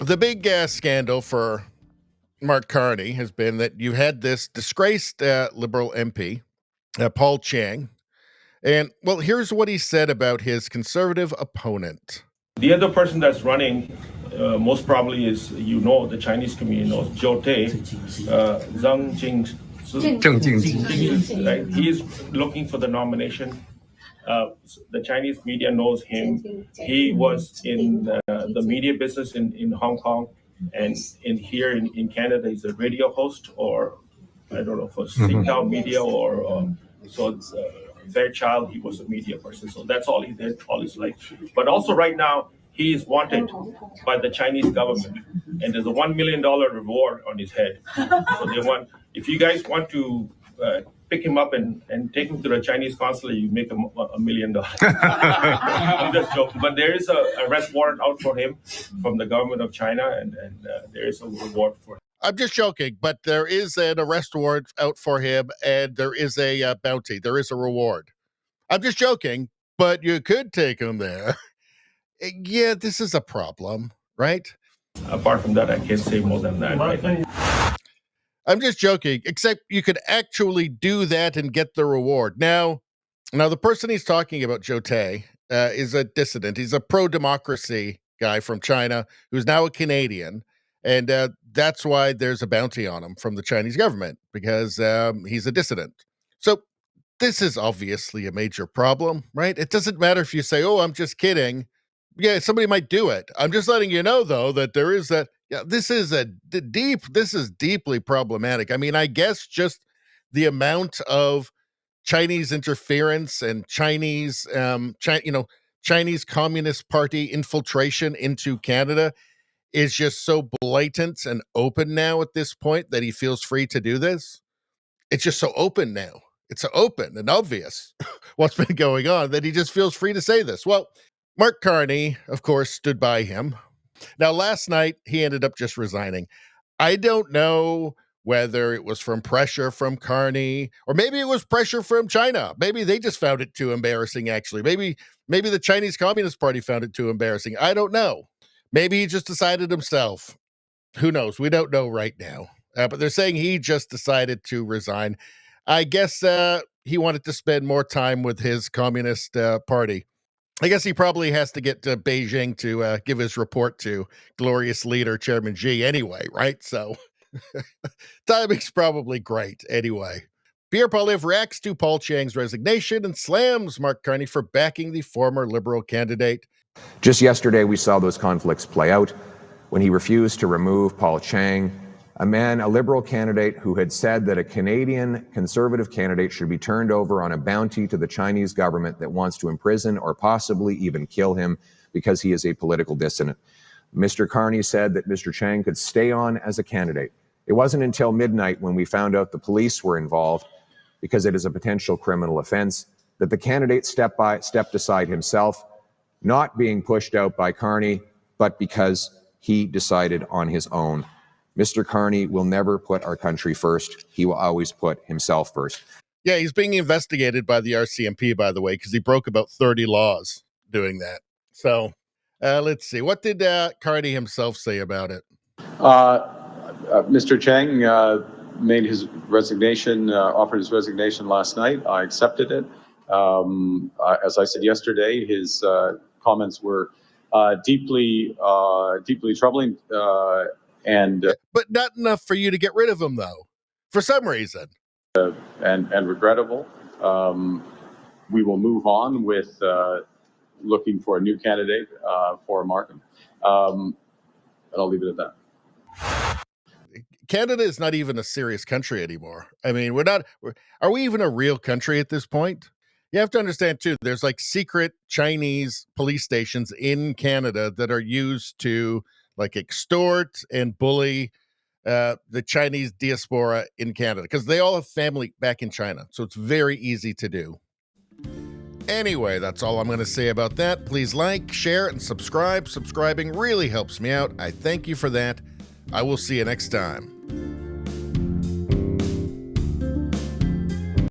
The big scandal for Mark Carney has been that you had this disgraced Liberal MP, Paul Chiang. And, well, here's what he said about his conservative opponent. The other person that's running, most probably is, the Chinese community knows, Zhou Te, Zhang Jing, right? He is looking for the nomination. The Chinese media knows him. He was in the media business in Hong Kong, and here in Canada, he's a radio host, or I don't know, for Signal Media or Fairchild, he was a media person. So that's all he did all his life. But also right now, he is wanted by the Chinese government, and there's a $1 million reward on his head. So they want, if you guys want to pick him up and take him to the Chinese consulate, you make him $1 million. I'm just joking. But there is a arrest warrant out for him from the government of China, and there is a reward for him. I'm just joking, but there is an arrest warrant out for him, and there is a bounty. There is a reward. I'm just joking, but you could take him there. Yeah, this is a problem, right? Apart from that, I can't say more than that. Right? I'm just joking, except you could actually do that and get the reward. Now the person he's talking about, Zhou Te, is a dissident. He's a pro-democracy guy from China who's now a Canadian. And that's why there's a bounty on him from the Chinese government, because he's a dissident. So this is obviously a major problem, right? It doesn't matter if you say, oh, I'm just kidding. Yeah, somebody might do it. I'm just letting you know, though, that there is that. Yeah, this is deeply problematic. I mean, I guess just the amount of Chinese interference and Chinese Communist Party infiltration into Canada is just so blatant and open now at this point that he feels free to do this. It's just so open now. It's so open and obvious what's been going on that he just feels free to say this. Well, Mark Carney, of course, stood by him. Now, last night, he ended up just resigning. I don't know whether it was from pressure from Carney, or maybe it was pressure from China. Maybe they just found it too embarrassing, actually. Maybe the Chinese Communist Party found it too embarrassing. I don't know. Maybe he just decided himself. Who knows? We don't know right now. But they're saying he just decided to resign. I guess he wanted to spend more time with his Communist Party. I guess he probably has to get to Beijing to give his report to glorious leader Chairman Xi anyway, right? So timing's probably great anyway. Pierre Poilievre reacts to Paul Chiang's resignation and slams Mark Carney for backing the former Liberal candidate. Just yesterday, we saw those conflicts play out when he refused to remove Paul Chiang, a Liberal candidate who had said that a Canadian Conservative candidate should be turned over on a bounty to the Chinese government that wants to imprison or possibly even kill him because he is a political dissident. Mr. Carney said that Mr. Chiang could stay on as a candidate. It wasn't until midnight, when we found out the police were involved, because it is a potential criminal offense, that the candidate stepped aside himself, not being pushed out by Carney, but because he decided on his own. Mr. Carney will never put our country first. He will always put himself first. Yeah, he's being investigated by the RCMP, by the way, because he broke about 30 laws doing that. So let's see. What did Carney himself say about it? Mr. Chiang made his resignation, offered his resignation last night. I accepted it. As I said yesterday, his comments were deeply troubling. But not enough for you to get rid of him, though, for some reason. And regrettable. We will move on with looking for a new candidate for Markham. And I'll leave it at that. Canada is not even a serious country anymore. I mean, are we even a real country at this point? You have to understand, too, there's like secret Chinese police stations in Canada that are used to like extort and bully the Chinese diaspora in Canada, because they all have family back in China. So it's very easy to do. Anyway, that's all I'm going to say about that. Please like, share, and subscribe. Subscribing really helps me out. I thank you for that. I will see you next time.